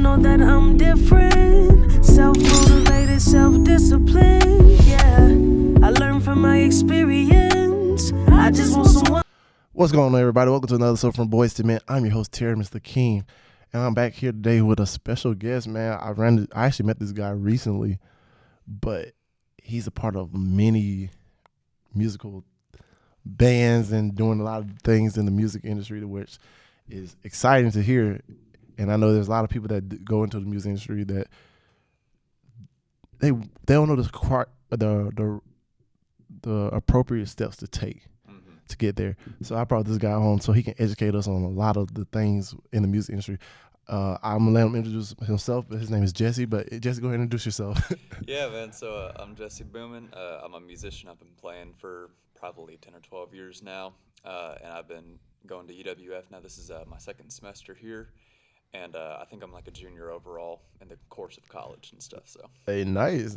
know that I'm different, self-motivated, self-disciplined, yeah. I learned from my experience. I just want someone. What's going on, everybody? Welcome to another episode from Boyz to Men. I'm your host, Terry, Mr. King, and I'm back here today with a special guest, man. I actually met this guy recently, but he's a part of many musical bands and doing a lot of things in the music industry, which is exciting to hear. And I know there's a lot of people that go into the music industry that they don't know the appropriate steps to take to get there. So I brought this guy on so he can educate us on a lot of the things in the music industry. I'm gonna let him introduce himself, but his name is Jesse. But Jesse, go ahead and introduce yourself. Yeah, man. So I'm Jesse Bumann. I'm a musician. I've been playing for probably 10 or 12 years now, and I've been going to UWF now. This is my second semester here, and I think I'm like a junior overall in the course of college and stuff. So Hey, nice.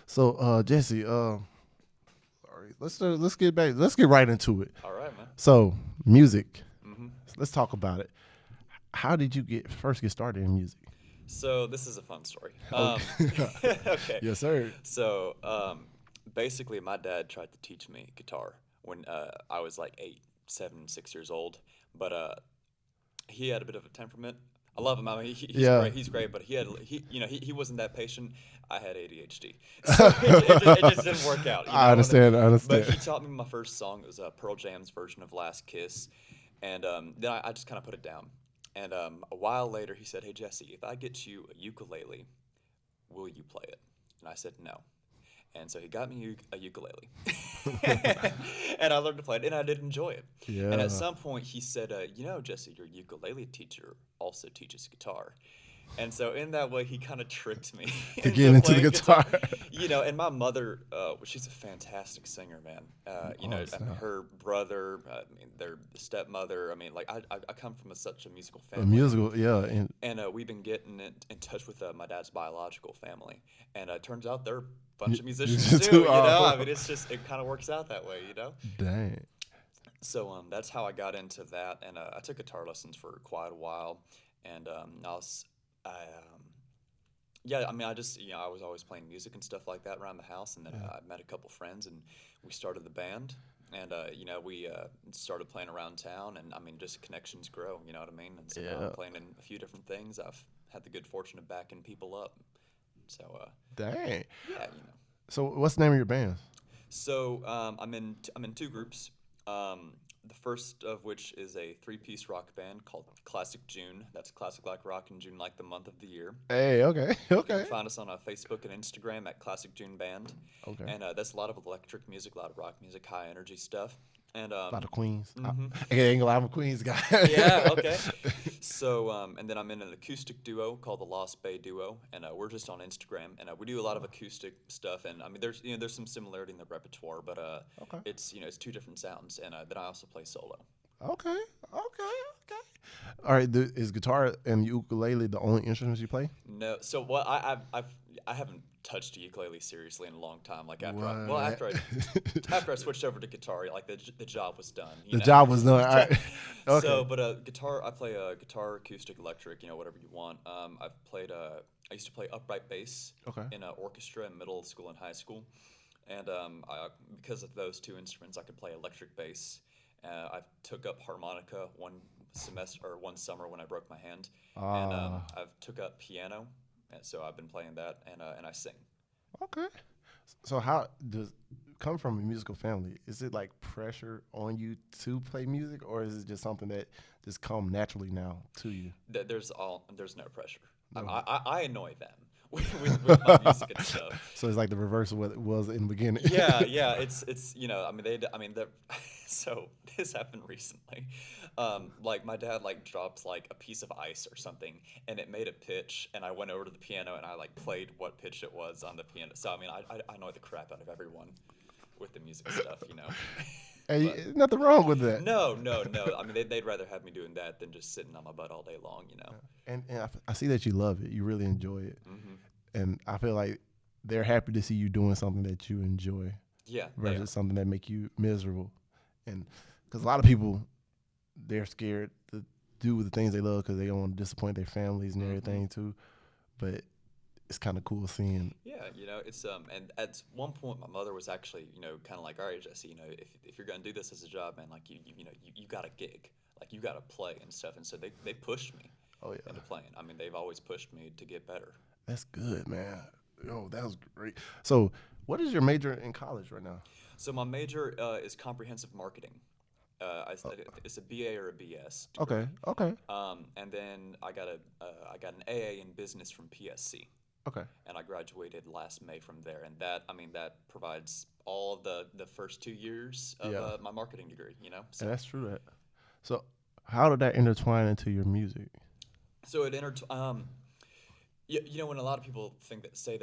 So Jesse, let's get right into it. all right, man. So music, hmm let's talk about it. How did you first get started in music? So this is a fun story. Okay. Yes, sir. So basically, my dad tried to teach me guitar when I was like 6 years old. But he had a bit of a temperament. I love him. I mean, he's Yeah. great. He's great, but he wasn't that patient. I had ADHD, so it just didn't work out. I understand. But he taught me my first song. It was Pearl Jam's version of "Last Kiss," and then I just kind of put it down. And a while later, he said, "Hey Jesse, if I get you a ukulele, will you play it?" And I said no. And so he got me a ukulele, and I learned to play it, and I did enjoy it. Yeah. And at some point, he said, Jesse, your ukulele teacher also teaches guitar. And so in that way, he kind of tricked me To get into the playing guitar. And my mother, she's a fantastic singer, man. I mean, her brother, their stepmother. I mean, like I come from such a musical A family. musical, yeah. And we've been getting in touch with my dad's biological family, and it turns out they're a bunch of musicians too. I mean, it kind of works out that way, Dang. So that's how I got into that, and I took guitar lessons for quite a while, and I was always playing music and stuff like that around the house, and then I met a couple friends, and we started the band, and we started playing around town, and I mean, just connections grow, you know what I mean? And so now I'm playing in a few different things. I've had the good fortune of backing people up, so Dang. yeah, So what's the name of your band? So I'm in two groups. The first of which is a 3-piece rock band called Classic June. That's classic like rock, and June like the month of the year. Hey, okay. You can find us on Facebook and Instagram at Classic June Band. Okay. And that's a lot of electric music, a lot of rock music, high energy stuff. And A lot of Queens. Mhm. I'm a Queens guy. Yeah, okay. So, and then I'm in an acoustic duo called the Lost Bay Duo, and we're just on Instagram, and we do a lot of acoustic stuff, and I mean, there's some similarity in the repertoire, but Okay. it's two different sounds, and then I also play solo. Okay. All right. Is guitar and ukulele the only instruments you play? No, so I haven't touched a ukulele seriously in a long time. Like after I switched over to guitar, like the job was done. The job was done. All right. Okay. So, but guitar, I play guitar, acoustic, electric, whatever you want. I used to play upright bass in an orchestra in middle school and high school, and because of those two instruments, I could play electric bass. I took up harmonica one summer when I broke my hand, and I've took up piano, and so I've been playing that, and I sing. Okay. So how does come from a musical family? Is it like pressure on you to play music, or is it just something that just come naturally now to you? There's no pressure. No. I annoy them with my music and stuff. So it's like the reverse of what it was in the beginning. Yeah. It's so this happened recently. Like my dad dropped like a piece of ice or something, and it made a pitch, and I went over to the piano and I played what pitch it was on the piano. So I mean, I annoy the crap out of everyone with the music stuff, Hey, nothing wrong with that. No. I mean, they'd rather have me doing that than just sitting on my butt all day long, And I see that you love it. You really enjoy it. Mm-hmm. And I feel like they're happy to see you doing something that you enjoy. Yeah. Versus something that make you miserable. And because a lot of people, they're scared to do the things they love because they don't want to disappoint their families and everything too. But it's kind of cool seeing. Yeah, it's and at one point my mother was actually, kind of like, all right, Jesse, if you're gonna do this as a job, man, like you got a gig, like you got to play and stuff, and so they pushed me into playing. I mean, they've always pushed me to get better. That's good, man. Oh, that was great. So, what is your major in college right now? So my major is comprehensive marketing. It's a BA or a BS degree. Okay. And then I got an AA in business from PSC. Okay. And I graduated last May from there, and that provides all of the first 2 years of my marketing degree. So and that's true. So, how did that intertwine into your music? So it when a lot of people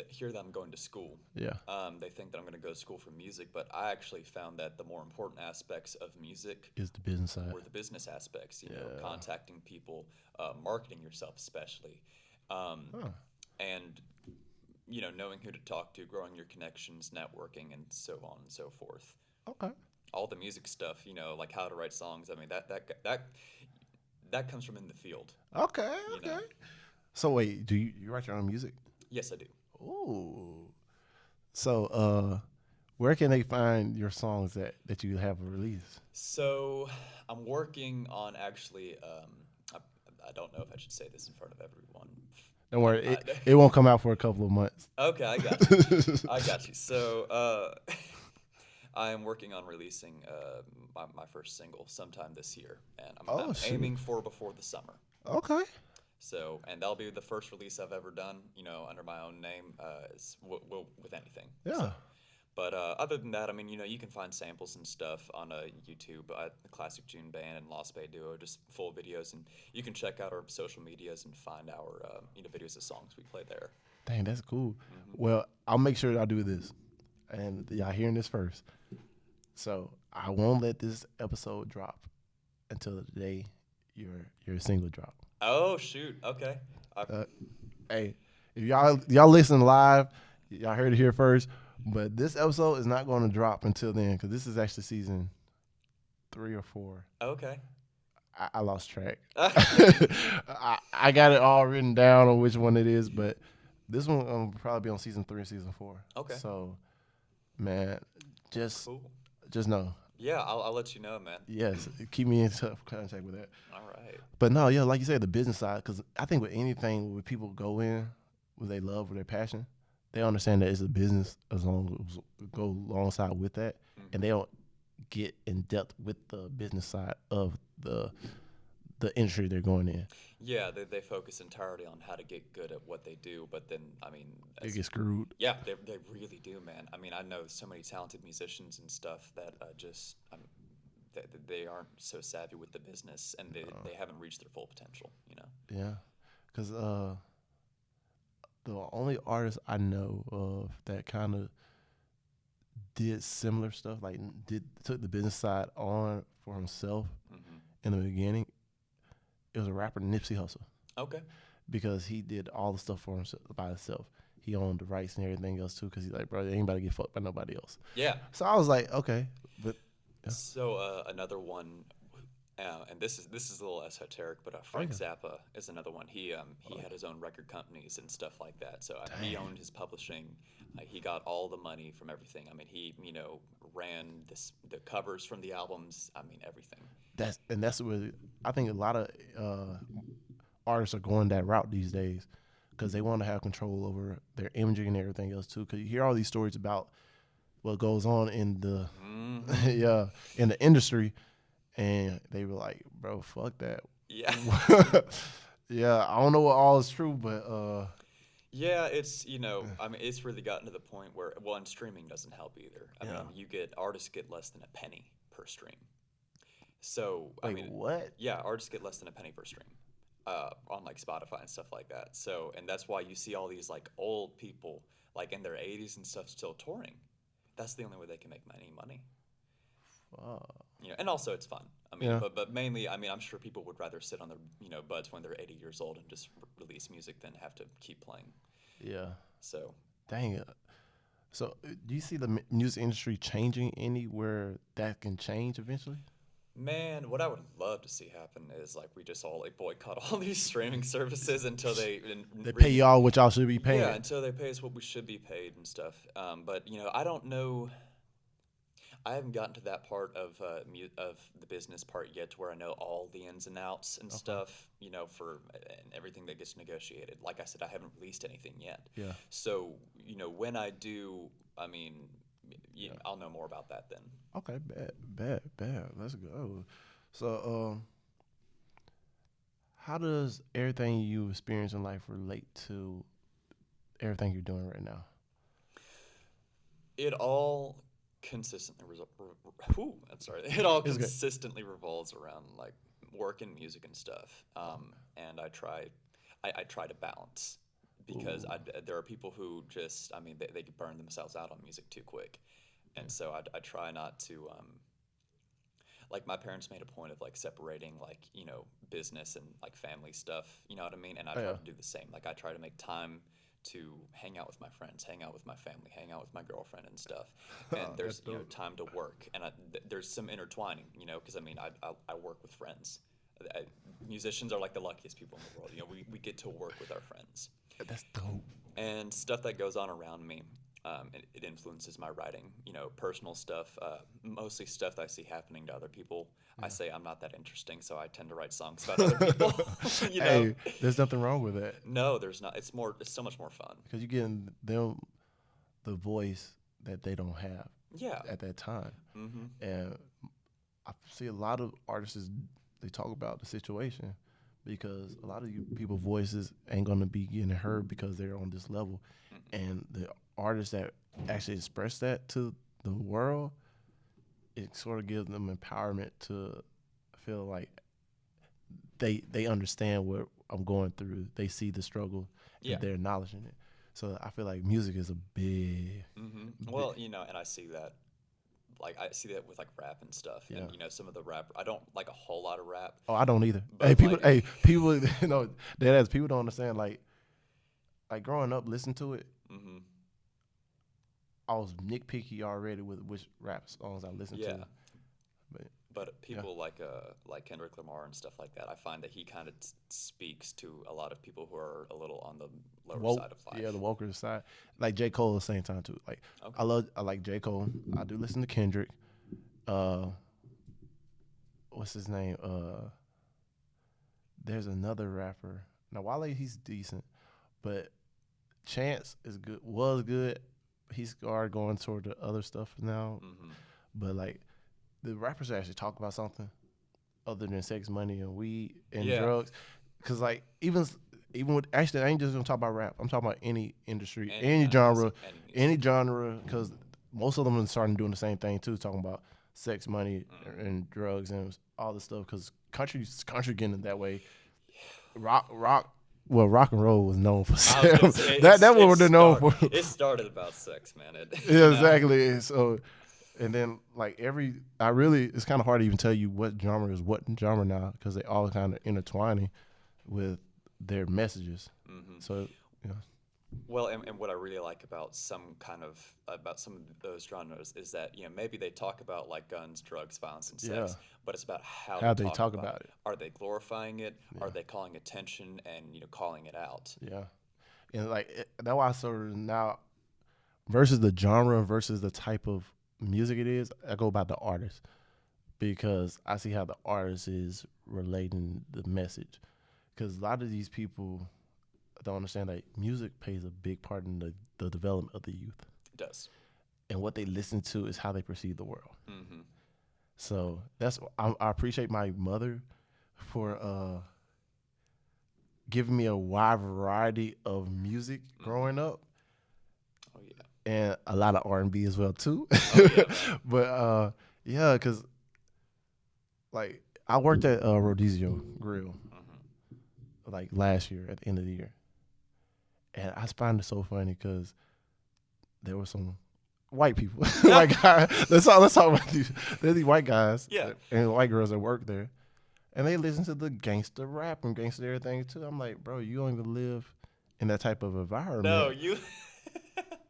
hear that I'm going to school, they think that I'm going to go to school for music, but I actually found that the more important aspects of music is the business side. Were the business aspects, contacting people, marketing yourself especially, and knowing who to talk to, growing your connections, networking, and so on and so forth. Okay. All the music stuff, like how to write songs. I mean, that comes from in the field. Okay. So wait, do you write your own music? Yes, I do. Ooh. So where can they find your songs that you have released? So I'm working on actually. I don't know if I should say this in front of everyone. Don't worry, it won't come out for a couple of months. Okay, I got you. So I am working on releasing my first single sometime this year, and I'm aiming for before the summer. Okay. So, and that'll be the first release I've ever done, under my own name, with anything. Yeah. So, but other than that, I mean, you can find samples and stuff on YouTube, the Classic June Band and Lost Bay Duo, just full videos, and you can check out our social medias and find our videos of songs we play there. Dang, that's cool. Mm-hmm. Well, I'll make sure I do this, and y'all hearing this first. So I won't let this episode drop until the day your single drop. Oh shoot! Okay. Hey, if y'all listen live, y'all heard it here first. But this episode is not going to drop until then because this is actually season 3 or 4. Okay. I lost track. I got it all written down on which one it is, but this one will probably be on season 3 or season 4. Okay. So, man, just cool. Just know. Yeah, I'll let you know, man. Yes, keep me in contact with that. All right. But no, yeah, like you said, the business side, because I think with anything where people go in with their love or their passion, they understand that it's a business as long as go alongside with that, and they don't get in depth with the business side of the industry they're going in. Yeah, they focus entirely on how to get good at what they do, but then, I mean... They get screwed. Yeah, they really do, man. I mean, I know so many talented musicians and stuff that they aren't so savvy with the business, and they haven't reached their full potential, Yeah, because the only artist I know of that kind of did similar stuff, like took the business side on for himself in the beginning, it was a rapper, Nipsey Hussle. Okay. Because he did all the stuff for himself by himself. He owned the rights and everything else too, because he's like, bro, ain't anybody get fucked by nobody else. Yeah. So I was like, okay, but. Yeah. So another one, and this is a little esoteric, but Frank Zappa is another one. He had his own record companies and stuff like that. So he owned his publishing. He got all the money from everything. I mean, he ran the covers from the albums. I mean, everything. That's what I think a lot of artists are going that route these days because they want to have control over their imaging and everything else too. Because you hear all these stories about what goes on in the in the industry, and they were like, bro, fuck that. Yeah. Yeah, I don't know what all is true, but yeah, it's I mean, it's really gotten to the point where and streaming doesn't help either. I mean, artists get less than a penny per stream. So what? Yeah, artists get less than a penny per stream on like Spotify and stuff like that. So, and that's why you see all these like old people like in their 80s and stuff still touring. That's the only way they can make any money. And also it's fun. I mean, but mainly, I mean, I'm sure people would rather sit on their butts when they're 80 years old and just release music than have to keep playing. Yeah. So. Dang it. So, do you see the music industry changing anywhere that can change eventually? Man, what I would love to see happen is like we just all like boycott all these streaming services until they pay y'all what y'all should be paying. Yeah, until they pay us what we should be paid and stuff. But I don't know. I haven't gotten to that part of of the business part yet, to where I know all the ins and outs and stuff. For and everything that gets negotiated. Like I said, I haven't released anything yet. Yeah. So when I do, I mean, I'll know more about that then. Okay, bad. Let's go. So, how does everything you experience in life relate to everything you're doing right now? It all consistently consistently revolves around like work and music and stuff. And I try to balance, because there are people who just, I mean, they could burn themselves out on music too quick. And so I try not to, like my parents made a point of like separating like, business and like family stuff, you know what I mean? And I try to do the same. Like I try to make time to hang out with my friends, hang out with my family, hang out with my girlfriend and stuff. And there's, time to work. And there's some intertwining, because I mean, I work with friends. Musicians are like the luckiest people in the world. We get to work with our friends. That's dope. And stuff that goes on around me. It influences my writing, personal stuff, mostly stuff that I see happening to other people. I say I'm not that interesting, so I tend to write songs about other people. Hey, there's nothing wrong with that. No, there's not. It's so much more fun. Because you're getting them the voice that they don't have at that time. Mm-hmm. And I see a lot of artists, they talk about the situation, because a lot of you people voices ain't going to be getting heard because they're on this level. Mm-hmm. And the artists that actually express that to the world, it sort of gives them empowerment to feel like they understand what I'm going through. They see the struggle and they're acknowledging it. So I feel like music is a big, well, and I see that. Like I see that with like rap and stuff, and some of the rap. I don't like a whole lot of rap. Oh, I don't either. Hey, people, deadass people don't understand. Like growing up, listening to it, I was nitpicky already with which rap songs I listened to. But people like Kendrick Lamar and stuff like that, I find that he kind of speaks to a lot of people who are a little on the lower side of life. Yeah, the woker side. Like J. Cole at the same time too. Like I like J. Cole. I do listen to Kendrick. What's his name? There's another rapper. Now Wale, he's decent, but Chance was good. He's started going toward the other stuff now. But like the rappers actually talk about something other than sex, money, and weed and drugs. Because like even with, actually, I ain't just gonna talk about rap. I'm talking about any industry, any genre. Because most of them are starting doing the same thing too, talking about sex, money, and drugs and all this stuff. Because country getting it that way. Rock. Well, rock and roll was known for sex. That's what they're known for. It started about sex, man. Yeah, exactly. So. And then, like, it's kind of hard to even tell you what genre is what genre now, because they all kind of intertwining with their messages. So, Well, and what I really like about some of those genres is that maybe they talk about like guns, drugs, violence, and sex, but it's about how they talk about it. Are they glorifying it? Are they calling attention and calling it out? Yeah, and like that's why I sort of now versus the genre versus the type of music it is, I go about the artist, because I see how the artist is relating the message. Because a lot of these people don't understand that music plays a big part in the development of the youth. It does. And what they listen to is how they perceive the world. So I appreciate my mother for giving me a wide variety of music growing up. And a lot of R&B as well too. But because like I worked at Rodizio Grill like last year at the end of the year, and I find it so funny because there were some white people, white guys. Let's talk about these. There's these white guys and white girls that work there, and they listen to the gangster rap and gangster everything too. I'm like, bro, you don't even live in that type of environment. No, you.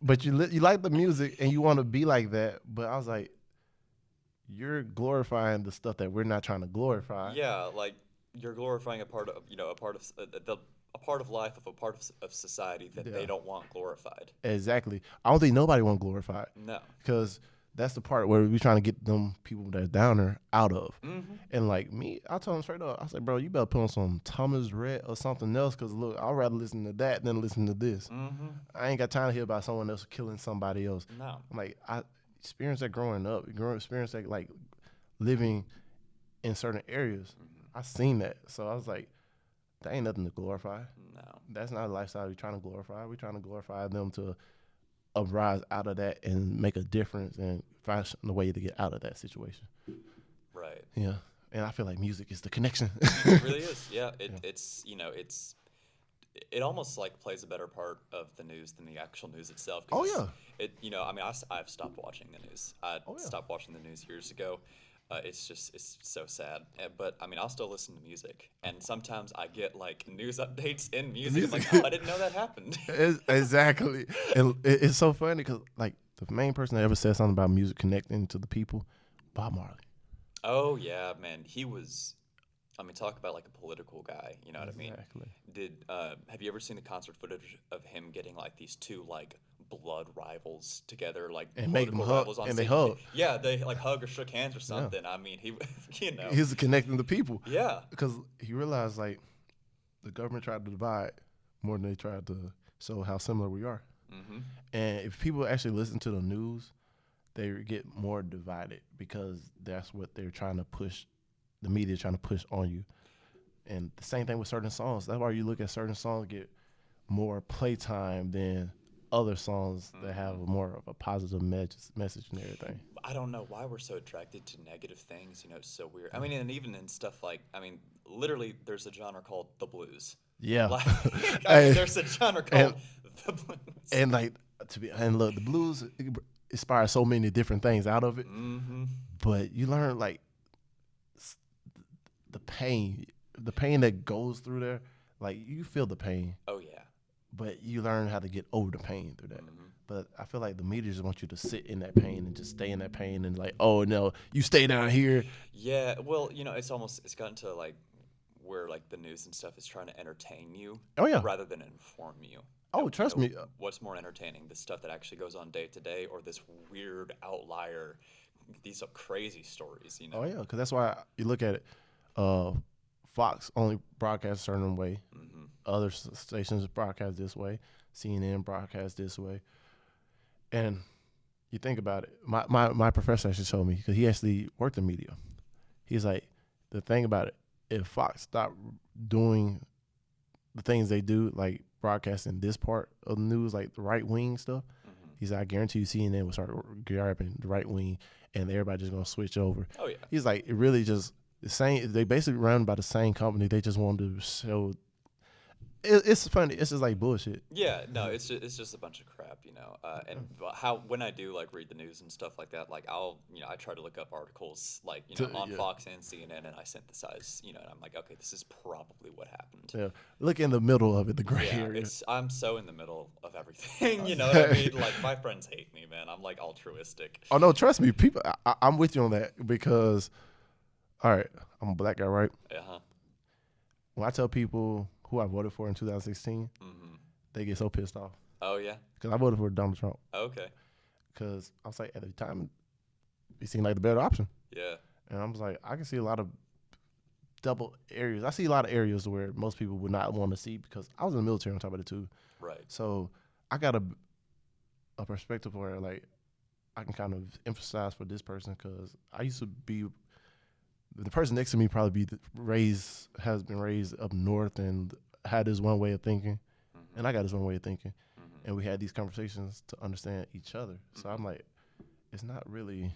But you like the music and you want to be like that. But I was like, you're glorifying the stuff that we're not trying to glorify. Yeah, like you're glorifying a part of a part of life of a part of society that they don't want glorified. Exactly. I don't think nobody want glorified. No. Because that's the part where we're trying to get them people that are downer out of. Mm-hmm. And like me, I told him straight up, I said, bro, you better put on some Thomas Rhett or something else, because look, I'd rather listen to that than listen to this. Mm-hmm. I ain't got time to hear about someone else killing somebody else. No. I'm like, I experienced that growing up, experienced that like living in certain areas. Mm-hmm. I seen that. So I was like, that ain't nothing to glorify. No. That's not a lifestyle we're trying to glorify. We're trying to glorify them to arise out of that and make a difference and find a way to get out of that situation. Right. Yeah. And I feel like music is the connection. It really is. Yeah. It's it almost like plays a better part of the news than the actual news itself. Oh yeah. I've stopped watching the news. I stopped watching the news years ago. It's so sad. But I mean, I'll still listen to music, and sometimes I get like news updates in music. I'm like, oh, I didn't know that happened. Exactly. And it's so funny because like the main person that ever said something about music connecting to the people, Bob Marley. Oh yeah, man. He was. I mean, talk about like a political guy. You know what I mean? Have you ever seen the concert footage of him getting like these two like blood rivals together, like and make them hug, on and stage? they hug. Yeah, they like hug or shook hands or something. Yeah. I mean, he was connecting the people. Yeah, because he realized like the government tried to divide more than they tried to show how similar we are. Mm-hmm. And if people actually listen to the news, they get more divided because that's what they're trying to push. The media trying to push on you. And the same thing with certain songs. That's why you look at certain songs get more playtime than other songs that have more of a positive message and everything. I don't know why we're so attracted to negative things. You know, it's so weird. I mean, and even in stuff like, I mean, literally there's a genre called the blues. Yeah. Like, there's a genre called the blues. And like, look, the blues inspire so many different things out of it. Mm-hmm. But you learn like, the pain that goes through there, like you feel the pain. Oh yeah. But you learn how to get over the pain through that. Mm-hmm. But I feel like the media just want you to sit in that pain and just stay in that pain and like, oh no, you stay down here. Yeah, well, you know, it's gotten to like where like the news and stuff is trying to entertain you. Oh yeah. Rather than inform you. Oh, trust me. What's more entertaining, the stuff that actually goes on day to day, or this weird outlier? These are crazy stories, you know. Oh yeah, because that's why you look at it. Fox only broadcasts a certain way. Mm-hmm. Other stations broadcast this way. CNN broadcast this way. And you think about it. My professor actually told me, because he actually worked in media. He's like, the thing about it, if Fox stopped doing the things they do, like broadcasting this part of the news, like the right wing stuff, mm-hmm. He's like, I guarantee you CNN will start grabbing the right wing and everybody just going to switch over. Oh, yeah. He's like, it really just... the same, they basically run by the same company. They just wanted to show. It's funny. It's just like bullshit. Yeah, no, it's just a bunch of crap, you know. And when I do like read the news and stuff like that, like I try to look up articles like on Fox and CNN, and I synthesize, and I'm like, okay, this is probably what happened. Yeah, look in the middle of it, the gray area. I'm so in the middle of everything, you know what I mean? Like my friends hate me, man. I'm like altruistic. Oh no, trust me, people. I'm with you on that because. All right, I'm a black guy, right? Uh-huh. When I tell people who I voted for in 2016, mm-hmm. they get so pissed off. Oh, yeah? Because I voted for Donald Trump. Okay. Because I was like, at the time, it seemed like the better option. Yeah. And I was like, I can see a lot of double areas. I see a lot of areas where most people would not want to see because I was in the military on top of it, too. Right. So I got a perspective where, like, I can kind of emphasize for this person because I used to be... the person next to me probably has been raised up north and had this one way of thinking, mm-hmm. and I got this one way of thinking, mm-hmm. and we had these conversations to understand each other. Mm-hmm. So I'm like, it's not really,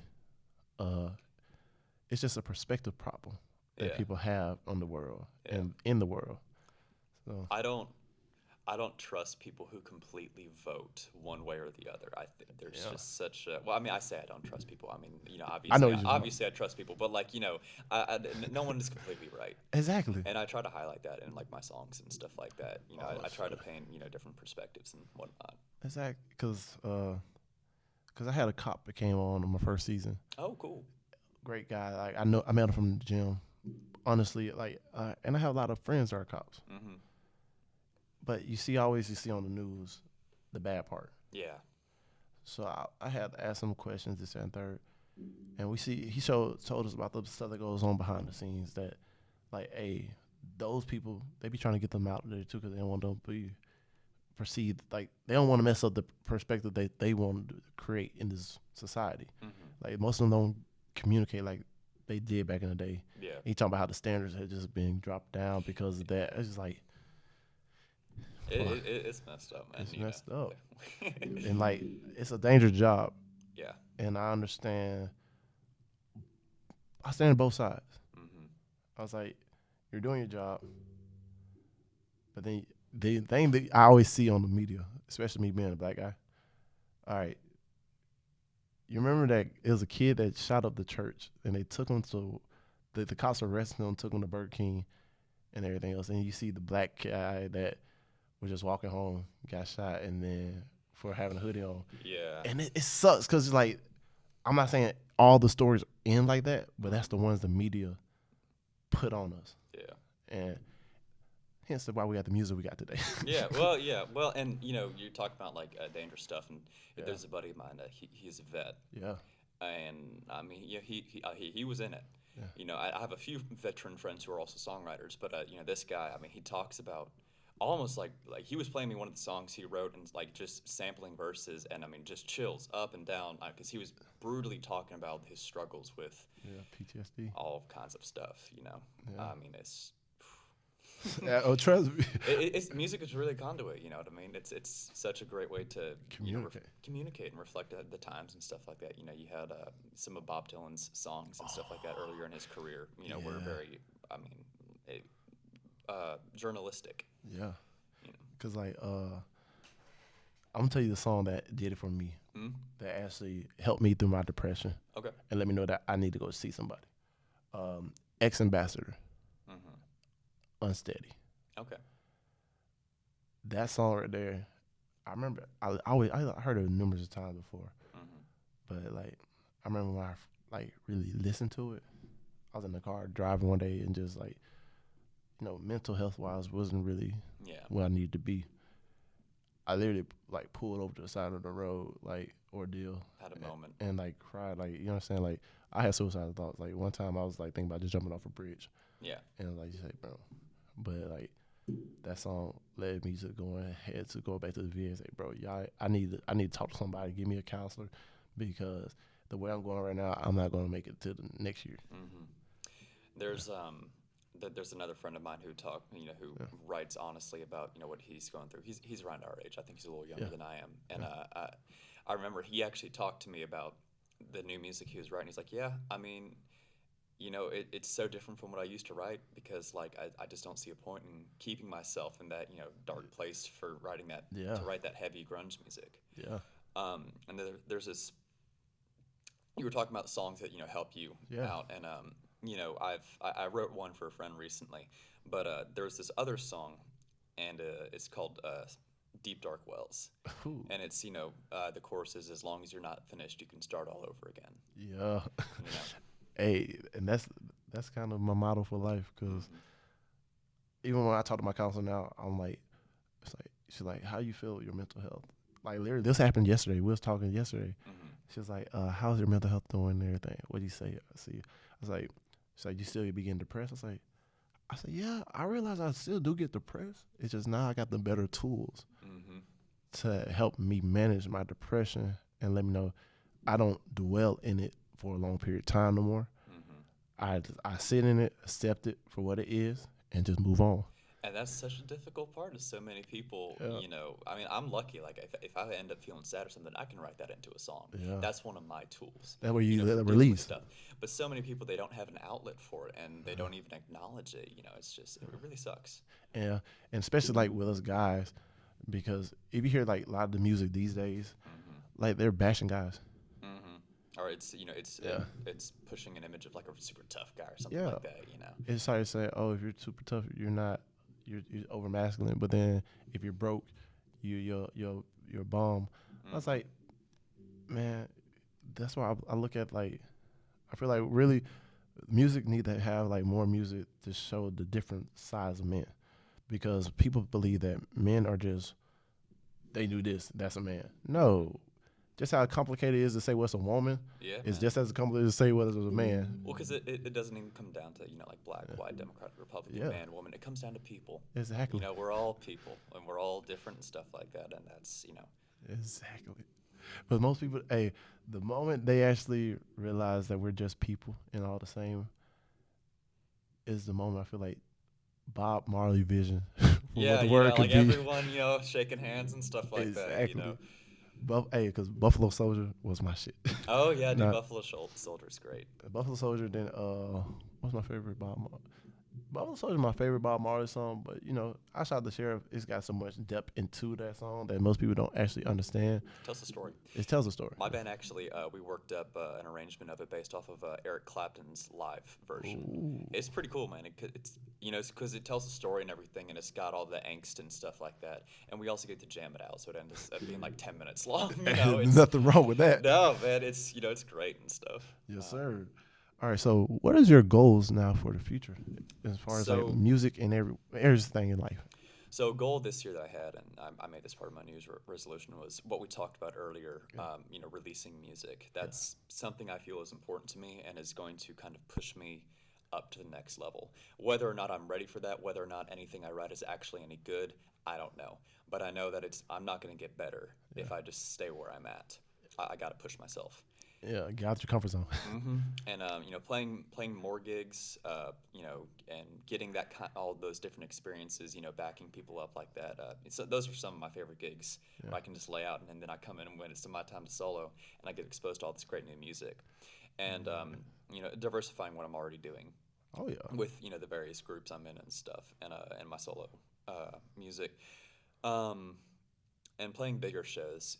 it's just a perspective problem that people have on the world and in the world. So I don't trust people who completely vote one way or the other. I think there's just such a... Well, I mean, I say I don't trust people. I mean, obviously I trust people, but like, no one is completely right. Exactly. And I try to highlight that in like my songs and stuff like that. I try to paint, different perspectives and whatnot. Exactly. Because I had a cop that came on my first season. Oh, cool. great guy. Like I met him from the gym. Honestly, like, and I have a lot of friends that are cops. Mm-hmm. But you see on the news the bad part. Yeah. So I had to ask him questions, this and third, and he told us about the stuff that goes on behind the scenes. That, like, hey, those people, they be trying to get them out of there too because they don't want them to be perceived, like, they don't want to mess up the perspective they want to create in this society. Mm-hmm. Like, most of them don't communicate like they did back in the day. Yeah. He talking about how the standards had just been dropped down because of that. It's just like, it's messed up, man. It's messed up. And, like, it's a dangerous job. Yeah. And I understand. I stand on both sides. Mm-hmm. I was like, you're doing your job. But then the thing that I always see on the media, especially me being a black guy, all right, you remember that it was a kid that shot up the church and they took him to, the cops arrested him, took him to Burger King and everything else. And you see the black guy that was just walking home, got shot, and then for having a hoodie on. Yeah. And it sucks because it's like, I'm not saying all the stories end like that, but that's the ones the media put on us. Yeah. And hence why we got the music we got today. Yeah. Well, and you're talking about like dangerous stuff, and there's a buddy of mine. He's a vet. Yeah. And I mean, he was in it. Yeah. I have a few veteran friends who are also songwriters, but this guy, I mean, he talks about almost like he was playing me one of the songs he wrote and like just sampling verses, and I mean just chills up and down because he was brutally talking about his struggles with PTSD, all kinds of stuff. Yeah. I mean it's. Trust me. It's music is really a conduit. You know what I mean? It's such a great way to communicate and reflect the times and stuff like that. You had some of Bob Dylan's songs and stuff like that earlier in his career. Were very, I mean, journalistic. Yeah. Because like I'm gonna tell you the song that did it for me. Mm-hmm. That actually helped me through my depression. Okay. And let me know that I need to go see somebody. Ex Ambassador. Unsteady. Okay. That song right there, I remember. I heard it numerous times before, but like I remember when I really listened to it. I was in the car driving one day and just like, mental health wise wasn't really where I needed to be. I literally like pulled over to the side of the road, like ordeal. Had a moment. And like cried, like, you know what I'm saying? Like I had suicidal thoughts. Like one time I was like thinking about just jumping off a bridge. Yeah. And like you say, bro. But like that song led me to go back to the VA and say, bro, I need to talk to somebody, give me a counselor, because the way I'm going right now, I'm not going to make it to the next year. Mm-hmm. There's another friend of mine who writes honestly about what he's going through. He's around our age. I think he's a little younger than I am. And I remember he actually talked to me about the new music he was writing. He's like, yeah, I mean, it's so different from what I used to write because like I just don't see a point in keeping myself in that dark place for writing that to write that heavy grunge music. Yeah. And there's this. You were talking about songs that help you out, and I wrote one for a friend recently, but there's this other song, and it's called Deep Dark Wells. Ooh. And it's the chorus is, as long as you're not finished, you can start all over again. Yeah. Hey, and that's kind of my motto for life, because even when I talk to my counselor now, I'm like, she's like, how you feel with your mental health? Like literally, this happened yesterday. We was talking yesterday. She was like, how's your mental health doing and everything? What do you say? I was like, she's like, you still be getting depressed? I said, yeah, I realize I still do get depressed. It's just now I got the better tools to help me manage my depression and let me know I don't dwell in it for a long period of time no more. I sit in it, accept it for what it is, and just move on. And that's such a difficult part of so many people. I mean, I'm lucky. Like if I end up feeling sad or something, I can write that into a song. That's one of my tools. That way you let it release stuff. But so many people, they don't have an outlet for it, and they don't even acknowledge it. It's just it really sucks. Yeah, and especially like with us guys, because if you hear like a lot of the music these days, like they're bashing guys. Or it's it's pushing an image of like a super tough guy or something like that. It's hard to say, oh, if you're super tough, you're over masculine. But then if you're broke, you're a bum. I was like, man, that's why I look at like I feel like really music need to have like more music to show the different sides of men, because people believe that men are just they do this, that's a man. No, just how complicated it is to say what's a woman, it's just as complicated to say what is a man. Well, because it doesn't even come down to, like black, white, Democrat, Republican, man, woman. It comes down to people. Exactly. We're all people, and we're all different and stuff like that, and that's, Exactly. But most people, the moment they actually realize that we're just people and all the same is the moment I feel like Bob Marley vision. Yeah, like everyone, shaking hands and stuff like that, Because Buffalo Soldier was my shit. Oh, yeah, dude, Buffalo Soldier's great. Buffalo Soldier, then, what's my favorite Bob Marley? Buffalo Soldier is my favorite Bob Marley song, but, I Shot the Sheriff, it's got so much depth into that song that most people don't actually understand. It tells a story. It tells a story. My band actually, we worked up an arrangement of it based off of Eric Clapton's live version. Ooh. It's pretty cool, man. It's because it tells a story and everything, and it's got all the angst and stuff like that. And we also get to jam it out, so it ends up being like 10 minutes long. Nothing wrong with that. No, man, it's it's great and stuff. Yes, sir. All right, so what is your goals now for the future as far as like music and everything in life? So a goal this year that I had, and I made this part of my New Year's resolution, was what we talked about earlier, releasing music. That's something I feel is important to me and is going to kind of push me up to the next level. Whether or not I'm ready for that, whether or not anything I write is actually any good, I don't know. But I know that I'm not going to get better if I just stay where I'm at. I got to push myself. Yeah, get out your comfort zone. Mm-hmm. And playing more gigs, and getting all those different experiences, backing people up like that. So those are some of my favorite gigs where I can just lay out and then I come in and when it's my time to solo and I get exposed to all this great new music, and diversifying what I'm already doing. Oh yeah. With the various groups I'm in and stuff, and my solo music, and playing bigger shows.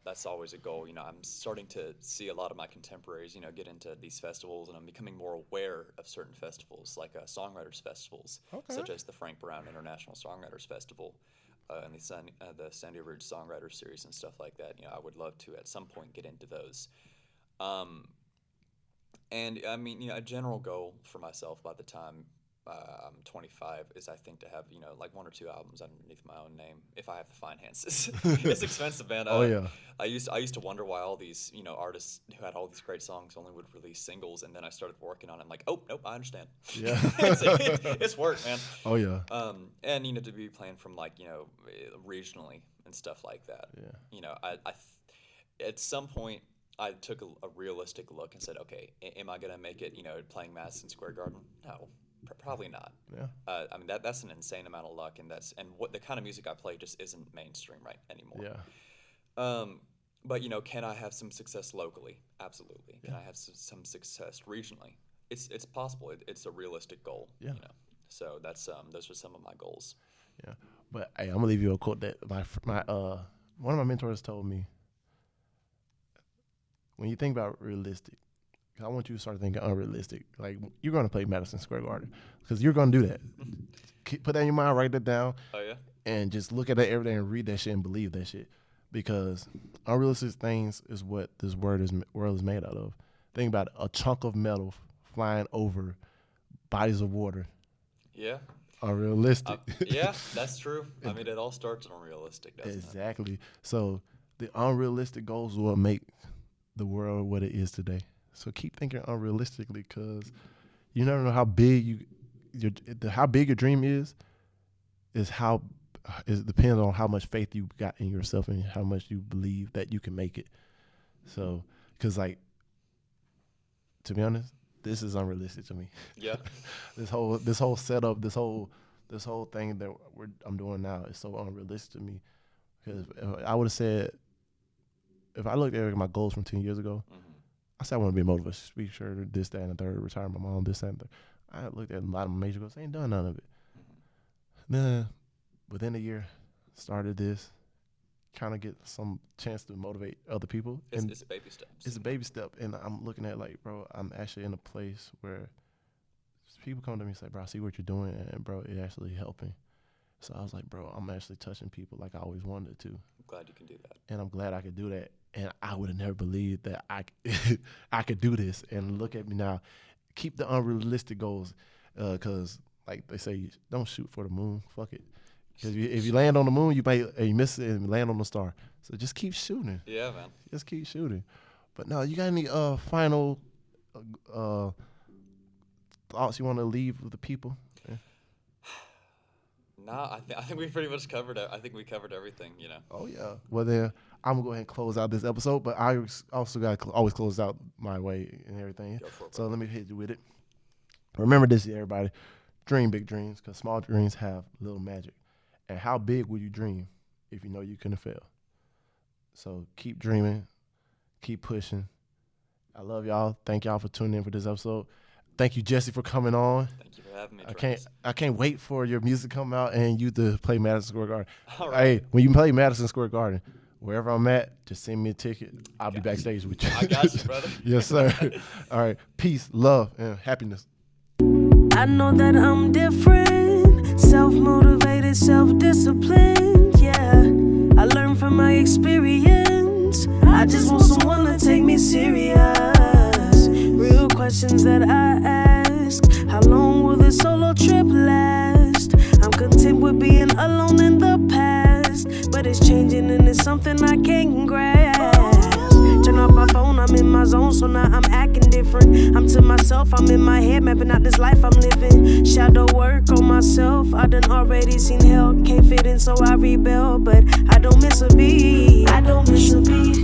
That's always a goal. I'm starting to see a lot of my contemporaries, get into these festivals, and I'm becoming more aware of certain festivals, like songwriters festivals, such as the Frank Brown International Songwriters Festival, and the Sandy Ridge Songwriters Series and stuff like that. I would love to at some point get into those. And I mean, a general goal for myself by the time I'm 25 is I think to have like 1 or 2 albums underneath my own name if I have the finances. It's expensive, man. I used to wonder why all these artists who had all these great songs only would release singles, and then I started working on it. I'm like, oh nope, I understand. Yeah, it's work, man. Oh yeah. And to be playing from like regionally and stuff like that. Yeah. I at some point I took a realistic look and said, okay, am I gonna make it playing Madison Square Garden? No. Probably not. Yeah. I mean that's an insane amount of luck, and what the kind of music I play just isn't mainstream right anymore. Yeah. But can I have some success locally? Absolutely. Yeah. Can I have some success regionally? It's possible. It's a realistic goal. Yeah. So that's those are some of my goals. Yeah. But hey, I'm gonna leave you a quote that my one of my mentors told me. When you think about realistic, I want you to start thinking unrealistic. Like, you're going to play Madison Square Garden because you're going to do that. Put that in your mind, write that down. Oh, yeah? And just look at that every day and read that shit and believe that shit. Because unrealistic things is what this world is made out of. Think about it, a chunk of metal flying over bodies of water. Yeah. Unrealistic. Yeah, that's true. I mean, it all starts unrealistic, doesn't it? Exactly. So the unrealistic goals will make the world what it is today. So keep thinking unrealistically, because you never know how big your dream is how it depends on how much faith you got in yourself and how much you believe that you can make it. So, because like, to be honest, this is unrealistic to me. Yeah. This whole setup, this whole thing that I'm doing now is so unrealistic to me. Because I would have said, if I looked at my goals from 10 years ago. Mm-hmm. I said I want to be a motivational speaker, this, that, and the third, retire my mom, this, that, and the third. I looked at a lot of my major goals. I ain't done none of it. Mm-hmm. Then, within a year, started this, kind of get some chance to motivate other people. It's baby steps. It's a baby step. And I'm looking at like, bro, I'm actually in a place where people come to me and say, bro, I see what you're doing, and bro, it's actually helping. So I was like, bro, I'm actually touching people like I always wanted to. I'm glad you can do that. And I'm glad I could do that. And I would have never believed that I could do this. And look at me now. Keep the unrealistic goals, because like they say, don't shoot for the moon. Fuck it. Because if you land on the moon, you miss it and land on the star. So just keep shooting. Yeah, man. Just keep shooting. But no, you got any final thoughts you want to leave with the people? Yeah. No, I think we pretty much covered it. I think we covered everything, you know. Oh, yeah. Well, then I'm going to go ahead and close out this episode, but I also got to always close out my way and everything. Go for it, so let me hit you with it. Remember this, everybody. Dream big dreams, because small dreams have little magic. And how big will you dream if you know you couldn't fail? So keep dreaming. Keep pushing. I love y'all. Thank y'all for tuning in for this episode. Thank you, Jesse, for coming on. Thank you for having me. I can't wait for your music to come out and you to play Madison Square Garden. All right. Hey, when you play Madison Square Garden, wherever I'm at, just send me a ticket. I'll be backstage with you. I got you, brother. Yes, sir. All right. Peace, love, and happiness. I know that I'm different, self-motivated, self-disciplined, yeah. I learned from my experience. I just want someone to take me serious. Real questions that I ask. How long will this solo trip last? I'm content with being alone in the past, but it's changing and it's something I can't grasp. Turn off my phone, I'm in my zone, so now I'm acting different. I'm to myself, I'm in my head, mapping out this life I'm living. Shadow work on myself, I done already seen hell. Can't fit in, so I rebel, but I don't miss a beat. I don't miss a beat.